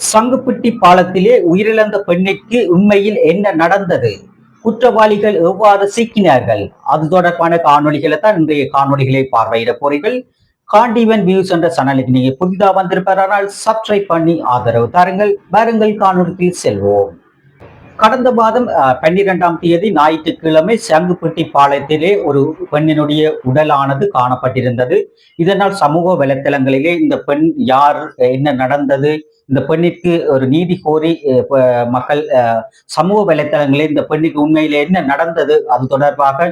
சங்குப்பிட்டி பாலத்திலே உயிரிழந்த பெண்ணிற்கு உண்மையில் என்ன நடந்தது? குற்றவாளிகள் எவ்வாறு சிக்கினார்கள்? அது தொடர்பான காணொளிகளை தான் இன்றைய காணொளிகளை பார்வையிட போறீர்கள். காண்டிவன் வியூஸ் என்ற சேனலுக்கு நீங்க புதிதாக வந்திருப்பாரானால் சப்ஸ்கிரைப் பண்ணி ஆதரவு தாருங்கள். வாருங்கள் காணொளிக்கு செல்வோம். கடந்த மாதம் 12ஆம் தேதி ஞாயிற்றுக்கிழமை சங்குப்பட்டி பாளையத்திலே ஒரு பெண்ணினுடைய உடலானது காணப்பட்டிருந்தது. இதனால் சமூக வலைத்தளங்களிலே இந்த பெண் யார், என்ன நடந்தது, இந்த பெண்ணிற்கு ஒரு நீதி கோரி மக்கள் சமூக வலைத்தளங்களில் இந்த பெண்ணுக்கு உண்மையிலே என்ன நடந்தது அது தொடர்பாக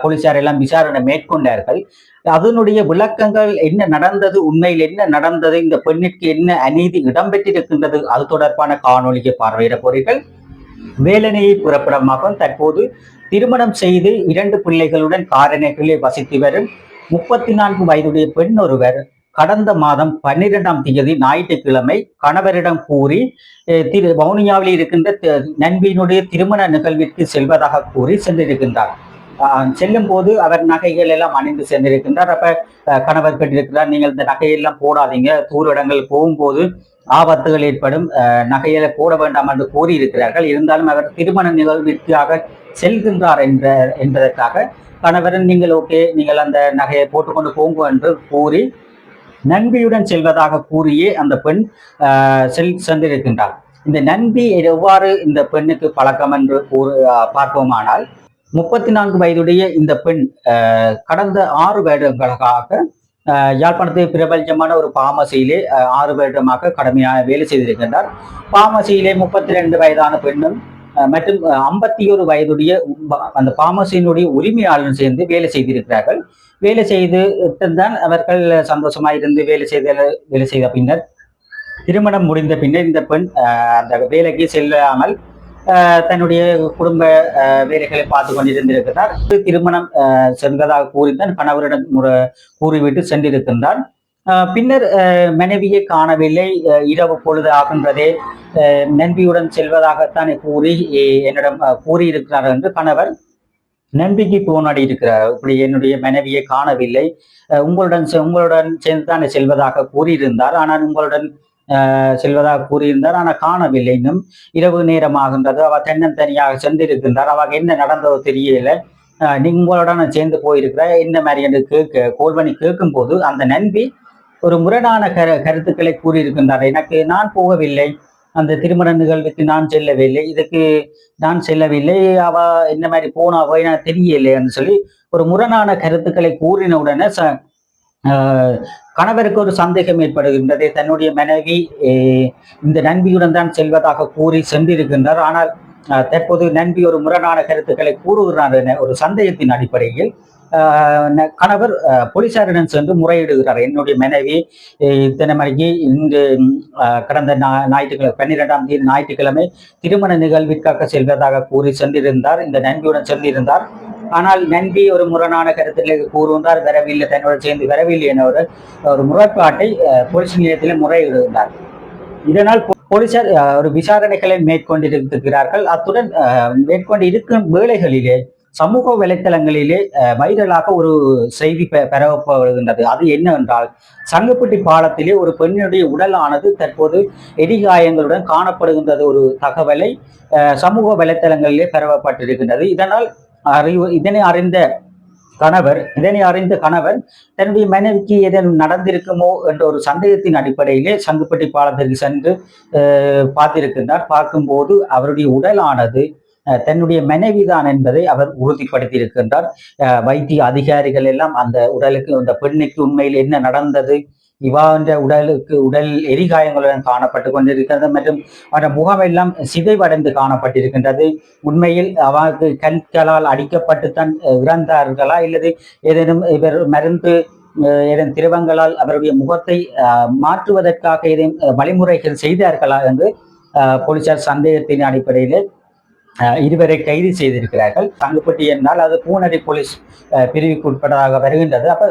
போலீசார் எல்லாம் விசாரணை மேற்கொண்டார்கள். அதனுடைய விளக்கங்கள், என்ன நடந்தது, உண்மையில் என்ன நடந்தது, இந்த பெண்ணிற்கு என்ன அநீதி இடம்பெற்றிருக்கின்றது, அது தொடர்பான காணொலியை பார்வையிட போறீர்கள். வேலனையை புறப்படமாக தற்போது திருமணம் செய்து 2 பிள்ளைகளுடன் காரணைகளில் வசித்து வரும் 34 வயதுடைய பெண் ஒருவர் கடந்த மாதம் 12ஆம் தேதி ஞாயிற்றுக்கிழமை கணவரிடம் கூறி வவுனியாவில் இருக்கின்ற நண்பியினுடைய திருமண நிகழ்விற்கு செல்வதாக கூறி சென்றிருக்கின்றார். செல்லும் போது அவர் நகைகள் எல்லாம் அணிந்து சென்றிருக்கின்றார். அப்ப கணவர் கேட்டிருக்கிறார், நீங்கள் இந்த நகையெல்லாம் போடாதீங்க, தூர இடங்கள் போகும்போது ஆபத்துகள் ஏற்படும், நகைகளை போட வேண்டாம் என்று கூறியிருக்கிறார்கள். இருந்தாலும் அவர் திருமண நிகழ்விற்காக செல்கின்றார் என்பதற்காக கணவரன் நீங்கள் ஓகே, நீங்கள் அந்த நகையை போட்டுக்கொண்டு போங்க என்று கூறி நண்பியுடன் செல்வதாக கூறியே அந்த பெண் சென்றிருக்கின்றார். இந்த நண்பி எவ்வாறு இந்த பெண்ணுக்கு பழக்கம் என்று பார்ப்போமானால், 34 வயதுடைய இந்த பெண் கடந்த 6 வருடங்களாக யாழ்ப்பாணத்தில் பிரபலமான ஒரு பாமசியிலே 6 வருடமாக கடுமையாக வேலை செய்திருக்கின்றார். பாமசியிலே 32 வயதான பெண்ணும் மற்றும் 51 வயதுடைய அந்த பாமசியினுடைய உரிமையாளர் சேர்ந்து வேலை செய்திருக்கிறார்கள். வேலை செய்து தான் அவர்கள் சந்தோஷமாக இருந்து வேலை செய்த பின்னர் திருமணம் முடிந்த பின்னர் இந்த பெண் அந்த வேலைக்கு செல்லாமல் தன்னுடைய குடும்ப வேலைகளை பார்த்து கொண்டிருந்திருக்கிறார். திருமணம் செல்வதாக கூறித்தான் கணவரிடம் கூறிவிட்டு சென்றிருக்கின்றார். பின்னர் மனைவியை காணவில்லை, இரவு பொழுது ஆகின்றதே, நண்பியுடன் செல்வதாகத்தான் கூறி என்னிடம் கூறியிருக்கிறார் என்று கணவர் நம்பிக்கை போனாடி இருக்கிறார். இப்படி என்னுடைய மனைவியை காணவில்லை, உங்களுடன் சேர்ந்து தானே செல்வதாக கூறியிருந்தார், ஆனால் உங்களுடன் செல்வதாக கூறியிருந்தார், ஆனால் காணவில்லை, இன்னும் இரவு நேரமாகின்றது, அவ தன்னந்தனியாக சென்றிருக்கின்றார், அவ என்ன நடந்ததோ தெரியல, உங்களுடன் சேர்ந்து போயிருக்கிற என்ன மாதிரி என்று கோல் பண்ணி கேட்கும் போது அந்த நண்பி ஒரு முரணான கருத்துக்களை கூறியிருக்கின்றார். நான் போகவில்லை, அந்த திருமண நிகழ்வுக்கு நான் செல்லவில்லை, இதுக்கு நான் செல்லவில்லை, அவ என்ன மாதிரி போனாவோ எனக்கு தெரியலைன்னு சொல்லி ஒரு முரணான கருத்துக்களை கூறின உடனே கணவருக்கு ஒரு சந்தேகம் ஏற்படுகின்றது. தன்னுடைய மனைவி இந்த நண்பியுடன் தான் செல்வதாக கூறி சென்றிருக்கின்றார், ஆனால் தற்போது நண்பி ஒரு முரணான கருத்துக்களை கூறுகிறார் என ஒரு சந்தேகத்தின் அடிப்படையில் கணவர் போலீசாரிடம் சென்று முறையிடுகிறார். என்னுடைய மனைவி இத்தனை மணிக்கு இன்று கடந்த ஞாயிற்றுக்கிழமை 12ஆம் தேதி ஞாயிற்றுக்கிழமை திருமண நிகழ்விற்காக செல்வதாக கூறி சென்றிருந்தார், இந்த நண்பியுடன் சென்றிருந்தார், ஆனால் நண்பி ஒரு முரணான கருத்தில் கூறுகின்றார், வரவில்லை, தன்னோடு சேர்ந்து வரவில்லை என ஒரு முறைப்பாட்டை போலீஸ் நிலையத்தில் முறையிடுகின்றார். இதனால் போலீசார் ஒரு விசாரணைகளை மேற்கொண்டிருக்கிறார்கள். அத்துடன் மேற்கொண்டு இருக்கும் வேளைகளிலே சமூக வலைத்தளங்களிலே வைரலாக ஒரு செய்தி பரவப்படுகின்றது. அது என்னவென்றால், சங்குப்பட்டி பாலத்திலே ஒரு பெண்ணுடைய உடலானது தற்போது எரிகாயங்களுடன் காணப்படுகின்றது ஒரு தகவலை சமூக வலைத்தளங்களிலே பரவப்பட்டிருக்கின்றது. இதனை அறிந்த கணவர் தன்னுடைய மனைவிக்கு ஏதேனும் நடந்திருக்குமோ என்ற ஒரு சந்தேகத்தின் அடிப்படையிலே சங்குப்பட்டி பாலத்திற்கு சென்று பார்த்திருக்கின்றார். பார்க்கும்போது அவருடைய உடலானது தன்னுடைய மனைவிதான் என்பதை அவர் உறுதிப்படுத்தி இருக்கின்றார். வைத்திய அதிகாரிகள் எல்லாம் அந்த உடலுக்கு, அந்த பெண்ணுக்கு உண்மையில் என்ன நடந்தது, இவாண்ட உடல் எரிகாயங்களுடன் காணப்பட்டு கொண்டிருக்கிறது மற்றும் அவருடைய முகமெல்லாம் சிதைவடைந்து காணப்பட்டிருக்கின்றது. உண்மையில் அவருக்கு கற்களால் அடிக்கப்பட்டுத்தான் இறந்தார்களா, இல்லது ஏதேனும் இவர் மருந்து ஏதேனும் திரவங்களால் அவருடைய முகத்தை மாற்றுவதற்காக ஏதேனும் வழிமுறைகள் செய்தார்களா என்று போலீசார் சந்தேகத்தின் அடிப்படையில் இருவரை கைது செய்திருக்கிறார்கள். சங்குப்பட்டி என்றால் அது பூனரி போலீஸ் பிரிவுக்கு உட்பட்டதாக வருகின்றது. அப்ப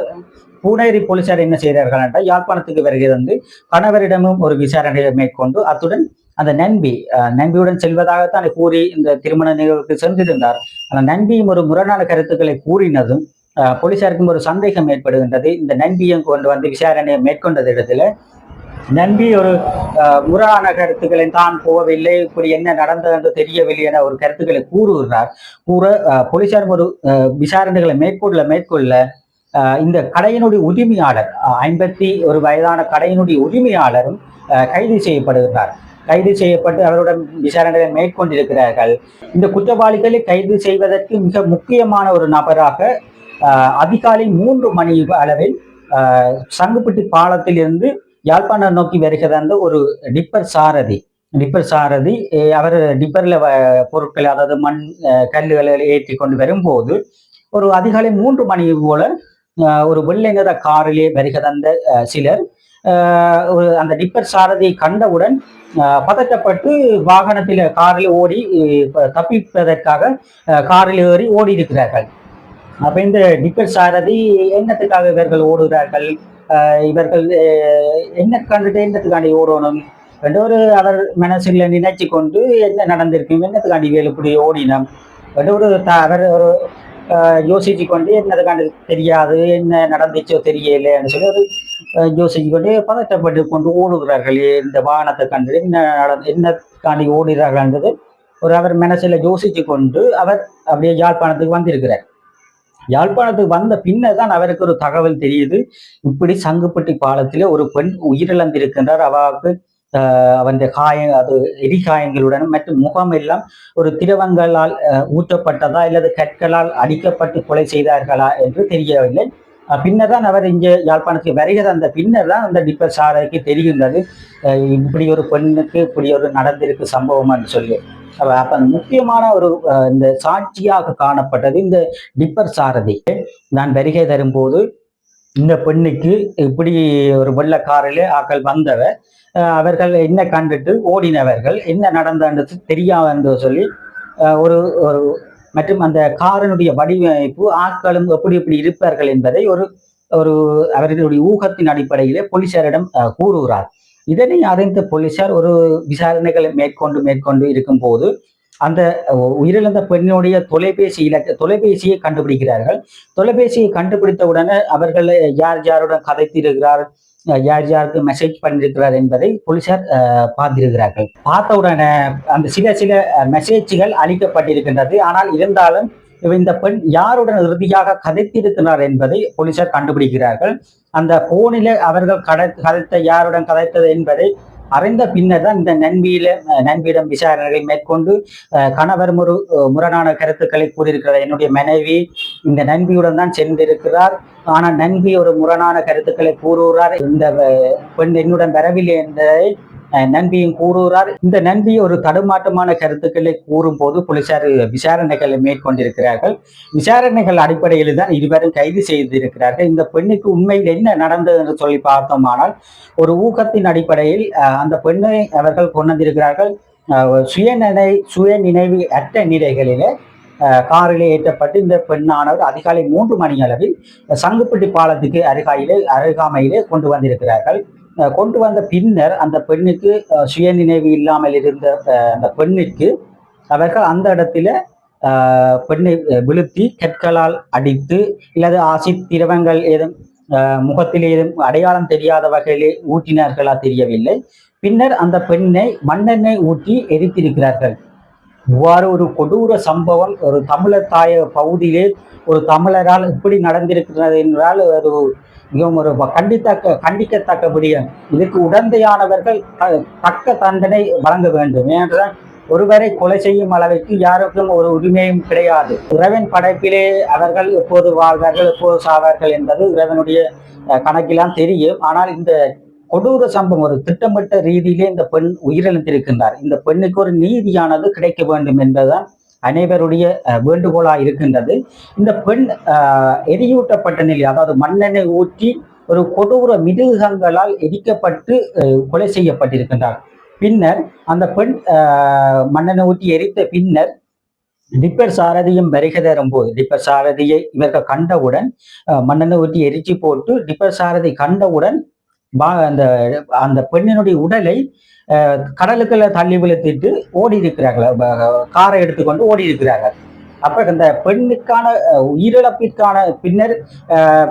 பூனேரி போலீசார் என்ன செய்தார்கள் என்றால், யாழ்ப்பாணத்துக்கு வருகை வந்து கணவரிடமும் ஒரு விசாரணையை மேற்கொண்டு அத்துடன் அந்த நண்பியுடன் செல்வதாகத்தான் கூறி இந்த திருமண நிகழ்வுக்கு சென்றிருந்தார். அந்த நண்பியும் ஒரு முரணான கருத்துக்களை கூறினதும் போலீசாருக்கும் ஒரு சந்தேகம் ஏற்படுகின்றது. இந்த நண்பியும் கொண்டு வந்து விசாரணையை மேற்கொண்டது இடத்துல நம்பி ஒரு முரணான கருத்துக்களை தான் போகவில்லை, இப்படி என்ன நடந்தது என்று தெரியவில்லை என ஒரு கருத்துக்களை கூறுகிறார். போலீசார் ஒரு விசாரணைகளை மேற்கொள்ள இந்த கடையினுடைய உரிமையாளர் 51 வயதான கடையினுடைய உரிமையாளரும் கைது செய்யப்படுகிறார். கைது செய்யப்பட்டு அவருடன் விசாரணைகளை மேற்கொண்டிருக்கிறார்கள். இந்த குற்றவாளிகளை கைது செய்வதற்கு மிக முக்கியமான ஒரு நபராக அதிகாலை 3 மணி அளவில் சங்குப்பட்டி பாலத்தில் இருந்து யாழ்ப்பாணம் நோக்கி வருகிற ஒரு டிப்பர் சாரதி அவர் டிப்பர்ல பொருட்கள், அதாவது மண் கல்லுகளை ஏற்றி கொண்டு வரும்போது ஒரு அதிகாலை 3 மணி போல ஒரு வெள்ளை நிற காரிலே வருகிற சிலர் அந்த டிப்பர் சாரதியை கண்டவுடன் பதட்டப்பட்டு வாகனத்தில் காரில் ஓடி தப்பிப்பதற்காக காரில் ஏறி ஓடி இருக்கிறார்கள். அப்ப இந்த டிப்பர் சாரதி என்னத்துக்காக இவர்கள் ஓடுகிறார்கள், இவர்கள் என்ன கண்டுட்டு என்னத்துக்காண்டி ஓடணும் என்ற ஒரு அவர் மனசில் நினைச்சு கொண்டு என்ன நடந்திருக்கும், என்னத்துக்காண்டி இப்படி ஓடினோம் என்ற ஒரு அவர் ஒரு யோசிச்சு கொண்டு என்னதுக்காண்டி தெரியாது, என்ன நடந்துச்சோ தெரியலன்னு சொல்லி ஒரு யோசிச்சு கொண்டு பதட்டப்பட்டு கொண்டு ஓடுகிறார்கள். இந்த வாகனத்தை கண்டு என்னக்காண்டி ஓடுகிறார்கள்ன்றது ஒரு அவர் மனசுல யோசிச்சு கொண்டு அவர் அப்படியே யாழ்ப்பாணத்துக்கு வந்திருக்கிறார். யாழ்ப்பாணத்துக்கு வந்த பின்னர் தான் அவருக்கு ஒரு தகவல் தெரியுது, இப்படி சங்குப்பட்டி பாலத்திலே ஒரு பெண் உயிரிழந்திருக்கின்றார். அவருக்கு அவன் அது எரிகாயங்களுடன் மற்றும் முகம் எல்லாம் ஒரு திரவங்களால் ஊற்றப்பட்டதா அல்லது கற்களால் அடிக்கப்பட்டு கொலை செய்தார்களா என்று தெரியவில்லை. பின்னர் தான் அவர் இங்கே யாழ்ப்பாணத்துக்கு வருகிற அந்த பின்னர் தான் அந்த டிப்பர் சாரதிக்கு தெரிகின்றது, இப்படி ஒரு பெண்ணுக்கு இப்படி ஒரு நடந்திருக்கு சம்பவம் என்று சொல்லி. அப்ப முக்கியமான ஒரு இந்த சாட்சியாக காணப்பட்டது இந்த டிப்பர் சாரதி. நான் வருகை தரும்போது இந்த பெண்ணுக்கு இப்படி ஒரு வெள்ளக்காரிலே ஆக்கள் வந்தவர், அவர்கள் என்ன கண்டுட்டு ஓடினவர்கள், என்ன நடந்தது தெரியாது என்று சொல்லி ஒரு ஒரு மற்றும் அந்த காரனுடைய வடிவமைப்பு, ஆட்களும் எப்படி எப்படி இருப்பார்கள் என்பதை ஒரு ஒரு அவர்களுடைய ஊகத்தின் அடிப்படையிலே போலீசாரிடம் கூறுகிறார். இதனை அறிந்த போலீசார் ஒரு விசாரணைகளை மேற்கொண்டு இருக்கும் போது அந்த உயிரிழந்த பெண்ணுடைய தொலைபேசியை கண்டுபிடிக்கிறார்கள். தொலைபேசியை கண்டுபிடித்த உடனே அவர்கள் யார் யாருடன் கதைத்திருக்கிறார், யார் யாருக்கு மெசேஜ் பண்ணிருக்கிறார் என்பதை போலீசார் பார்த்திருக்கிறார்கள். பார்த்த உடனே அந்த சில மெசேஜ்கள் அளிக்கப்பட்டிருக்கின்றது. ஆனால் இருந்தாலும் இந்த பெண் யாருடன் இறுதியாக கதைத்திருக்கிறார் என்பதை போலீசார் கண்டுபிடிக்கிறார்கள். அந்த போனில அவர்கள் கதைத்த யாருடன் கதைத்தது என்பதை அறிந்த பின்னர் தான் இந்த நண்பியிடம் விசாரணைகளை மேற்கொண்டு கணவர் ஒரு முரணான கருத்துக்களை கூறியிருக்கிறார். என்னுடைய மனைவி இந்த நண்பியுடன் தான் சென்றிருக்கிறார், ஆனால் நண்பி ஒரு முரணான கருத்துக்களை கூறுகிறார், இந்த பெண் என்னுடன் வரவில்லை என்பதை நண்பியும் கூறுகிறார். இந்த நண்பி ஒரு தடுமாற்றமான கருத்துக்களை கூறும் போது போலீசார் விசாரணைகளை மேற்கொண்டிருக்கிறார்கள். விசாரணைகள் அடிப்படையில் தான் இருவரும் கைது செய்திருக்கிறார்கள். இந்த பெண்ணுக்கு உண்மையில் என்ன நடந்தது என்று சொல்லி பார்த்தோமானால் ஒரு ஊகத்தின் அடிப்படையில் அந்த பெண்ணை அவர்கள் கொண்டிருக்கிறார்கள். சுய நினைவு அற்ற நிலைகளிலே காரிலே ஏற்றப்பட்டு இந்த பெண்ணானவர் அதிகாலை 3 மணி அளவில் சங்குப்பட்டி பாலத்துக்கு அருகாமையிலே கொண்டு வந்திருக்கிறார்கள். கொண்டு வந்த பின்னர் அந்த பெண்ணுக்கு சுய நினைவு இல்லாமல் இருந்த அந்த பெண்ணுக்கு அவர்கள் அந்த இடத்துல பெண்ணை விழுத்தி கற்களால் அடித்து இல்லது ஆசிட் திரவங்கள் ஏதும் முகத்தில் ஏதும் அடையாளம் தெரியாத வகையிலே ஊற்றினார்களா தெரியவில்லை. பின்னர் அந்த பெண்ணை மண்ணெண்ணெய் ஊற்றி எரித்திருக்கிறார்கள். இவ்வாறு ஒரு கொடூர சம்பவம் ஒரு தமிழர் தாய பகுதியிலே ஒரு தமிழரால் இப்படி நடந்திருக்கிறது என்றால் ஒரு மிகவும் ஒரு கண்டிக்கத்தக்க விடயம். இதற்கு உடந்தையானவர்கள் தக்க தண்டனை வழங்க வேண்டும். ஏனென்றால் ஒருவரை கொலை செய்யும் அளவிற்கு யாருக்கும் ஒரு உரிமையும் கிடையாது. இறைவன் படைப்பிலே அவர்கள் எப்போது வாழ்வார்கள் எப்போது சாவார்கள் என்பது இறைவனுடைய கணக்கெல்லாம் தெரியும். ஆனால் இந்த கொடூர சம்பவம் ஒரு திட்டமிட்ட ரீதியிலே இந்த பெண் உயிரிழந்திருக்கின்றார். இந்த பெண்ணுக்கு ஒரு நீதியானது கிடைக்க வேண்டும் என்பதுதான் அனைவருடைய வேண்டுகோளாக இருக்கின்றது. இந்த பெண் எரியூட்டப்பட்ட நிலை, அதாவது மண்ணெண்ணெய் ஊற்றி ஒரு கொடூர மிருகங்களால் எரிக்கப்பட்டு கொலை செய்யப்பட்டிருக்கின்றார். பின்னர் அந்த பெண் மண்ணெண்ணெய் ஊற்றி எரித்த பின்னர் டிப்பர் சாரதியும் வருகை தரும் போது டிப்பர் சாரதியை இவர்கள் கண்டவுடன் மண்ணெண்ணெய் ஊற்றி எரிச்சு போட்டு டிப்பர் சாரதி கண்டவுடன் அந்த அந்த பெண்ணினுடைய உடலை கடலுக்குள்ள தள்ளி விழுத்திட்டு ஓடி இருக்கிறார்கள், காரை எடுத்துக்கொண்டு ஓடி இருக்கிறார்கள். அப்ப இந்த பெண்ணுக்கான உயிரிழப்பிற்கான பின்னர்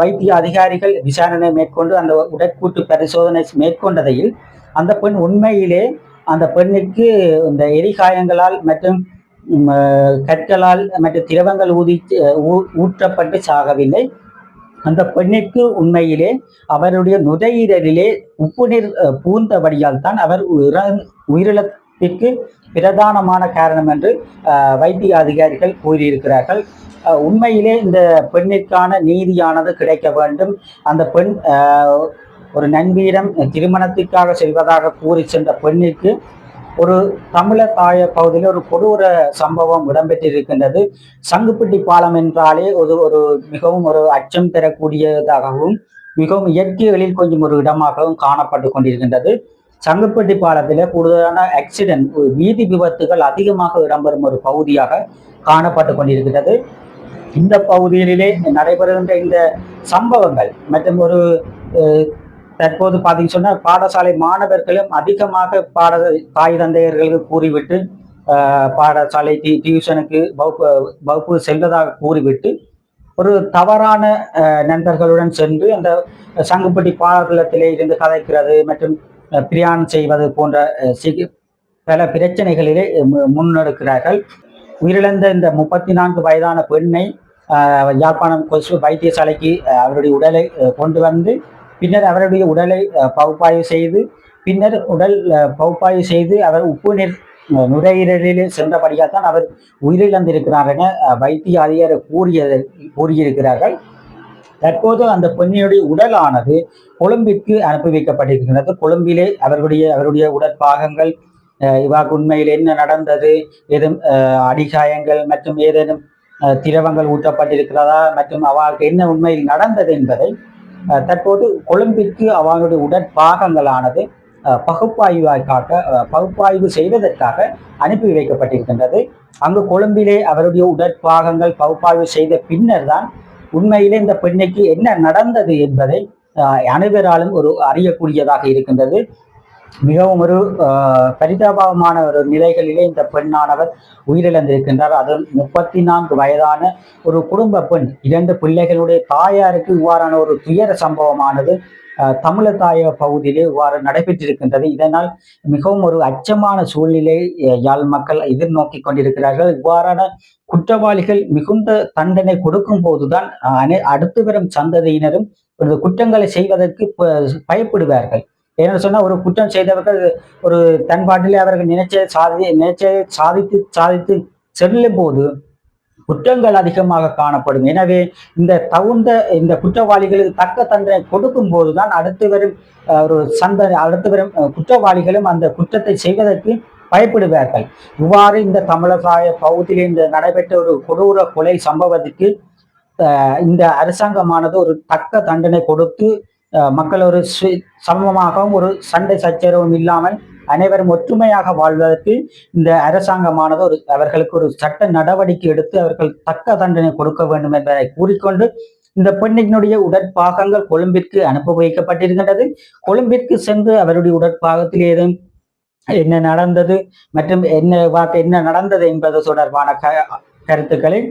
வைத்திய அதிகாரிகள் விசாரணை மேற்கொண்டு அந்த உடற்கூட்டு பரிசோதனை மேற்கொண்டதையில் அந்த பெண் உண்மையிலே அந்த பெண்ணுக்கு இந்த எரிகாயங்களால் மற்றும் கற்களால் மற்றும் திரவங்கள் ஊற்றப்பட்டு சாகவில்லை. அந்த பெண்ணிற்கு உண்மையிலே அவருடைய நுரையீரலிலே உப்பு நீர் பூந்தபடியால் தான் அவர் உயிரிழப்பிற்கு பிரதானமான காரணம் என்று வைத்திய அதிகாரிகள் கூறியிருக்கிறார்கள். உண்மையிலே இந்த பெண்ணிற்கான நீதியானது கிடைக்க வேண்டும். அந்த பெண் ஒரு நண்பீரம் திருமணத்திற்காக செல்வதாக கூறி சென்ற பெண்ணிற்கு ஒரு தமிழர் தாய பகுதியில் ஒரு கொடூர சம்பவம் இடம்பெற்றிருக்கின்றது. சங்குப்பட்டி பாலம் என்றாலே ஒரு மிகவும் ஒரு அச்சம் தரக்கூடியதாகவும் மிகவும் இயற்கைகளில் கொஞ்சம் ஒரு இடமாகவும் காணப்பட்டு கொண்டிருக்கின்றது. சங்குப்பட்டி பாலத்தில் கூடுதலான ஆக்சிடென்ட் வீதி விபத்துகள் அதிகமாக இடம்பெறும் ஒரு பகுதியாக காணப்பட்டு கொண்டிருக்கிறது. இந்த பகுதிகளிலே நடைபெறுகின்ற இந்த சம்பவங்கள் மற்றும் ஒரு தற்போது பார்த்தீங்கன்னு சொன்னால் பாடசாலை மாணவர்களும் அதிகமாக தாய் தந்தையர்களுக்கு கூறிவிட்டு பாடசாலை டியூஷனுக்கு வகுப்பு செல்வதாக கூறிவிட்டு ஒரு தவறான நண்பர்களுடன் சென்று அந்த சங்குப்பட்டி பாலத்திலே இருந்து கதைக்கிறது மற்றும் பிரயாணம் செய்வது போன்ற பல பிரச்சனைகளிலே முன்னெடுக்கிறார்கள். உயிரிழந்த இந்த 34 வயதான பெண்ணை யாழ்ப்பாணம் கொசு வைத்தியசாலைக்கு அவருடைய உடலை கொண்டு வந்து பின்னர் அவருடைய உடலை பகுப்பாய்வு செய்து பின்னர் உடல் பகுப்பாய்வு செய்து அவர் உப்பு நீர் நுரையீரலில் சென்றபடியால் தான் அவர் உயிரிழந்திருக்கிறார் என வைத்திய அதிகாரி கூறியிருக்கிறார்கள். தற்போது அந்த பெண்ணினுடைய உடலானது கொழும்பிற்கு அனுப்பி வைக்கப்பட்டிருக்கிறது. கொழும்பிலே அவருடைய உடற்பாகங்கள் இவாக்கு உண்மையில் என்ன நடந்தது, ஏதும் அடிகாயங்கள் மற்றும் ஏதேனும் திரவங்கள் ஊற்றப்பட்டிருக்கிறதா மற்றும் அவருக்கு என்ன உண்மையில் நடந்தது என்பதை தற்போது கொழும்பிற்கு அவர்களுடைய உடற்பாகங்களானது பகுப்பாய்வு செய்வதற்காக அனுப்பி வைக்கப்பட்டிருக்கின்றது. அங்கு கொழும்பிலே அவருடைய உடற்பாகங்கள் பகுப்பாய்வு செய்த பின்னர் தான் உண்மையிலே இந்த பெண்ணுக்கு என்ன நடந்தது என்பதை அனைவராலும் ஒரு அறியக்கூடியதாக இருக்கின்றது. மிகவும் ஒரு பரிதாபமான ஒரு நிலைகளிலே இந்த பெண்ணானவர் உயிரிழந்திருக்கின்றார். அது 34 வயதான ஒரு குடும்ப பெண், 2 பிள்ளைகளுடைய தாயாருக்கு இவ்வாறான ஒரு துயர சம்பவமானது தமிழர் தாய பகுதியிலே இவ்வாறு நடைபெற்றிருக்கின்றது. இதனால் மிகவும் ஒரு அச்சமான சூழ்நிலை யாழ் மக்கள் எதிர்நோக்கி கொண்டிருக்கிறார்கள். இவ்வாறான குற்றவாளிகள் மிகுந்த தண்டனை கொடுக்கும் போதுதான் அடுத்து வரும் சந்ததியினரும் குற்றங்களை செய்வதற்கு பயப்படுவார்கள். ஏன்னு சொன்னா ஒரு குற்றம் செய்தவர்கள் ஒரு தன்பாட்டிலே அவர்கள் நினைச்ச சாதித்து செல்லும் போது குற்றங்கள் அதிகமாக காணப்படும். எனவே இந்த குற்றவாளிகளுக்கு தக்க தண்டனை கொடுக்கும் போதுதான் அடுத்து வரும் குற்றவாளிகளும் அந்த குற்றத்தை செய்வதற்கு பயப்படுவார்கள். இவ்வாறு இந்த தமிழகாய பகுதியில் இந்த நடைபெற்ற ஒரு கொடூர கொலை சம்பவத்துக்கு இந்த அரசாங்கமானது ஒரு தக்க தண்டனை கொடுத்து மக்கள் ஒரு சமமாகவும் ஒரு சண்டை சச்சரவும் இல்லாமல் அனைவரும் ஒற்றுமையாக வாழ்வதற்கு இந்த அரசாங்கமானது அவர்களுக்கு ஒரு சட்ட நடவடிக்கை எடுத்து அவர்கள் தக்க தண்டனை கொடுக்க வேண்டும் என்பதை கூறிக்கொண்டு இந்த பெண்ணினுடைய உடற்பாகங்கள் கொழும்பிற்கு அனுப்பி வைக்கப்பட்டிருக்கின்றது. கொழும்பிற்கு சென்று அவருடைய உடற்பாகத்தில் ஏதும் என்ன நடந்தது மற்றும் என்ன நடந்தது என்பது தொடர்பான கருத்துக்களை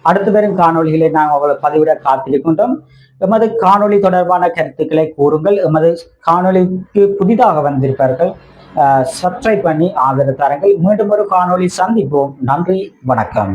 அடுத்து வரும் காணொலிகளை நாம் அவளை பதிவிட காத்திருக்கின்றோம். எமது காணொலி தொடர்பான கருத்துக்களை கூறுங்கள். எமது காணொலிக்கு புதிதாக வந்திருப்பார்கள் சப்ஸ்கிரைப் பண்ணி ஆதரவு தாருங்கள். மீண்டும் ஒரு காணொலி சந்திப்போம். நன்றி, வணக்கம்.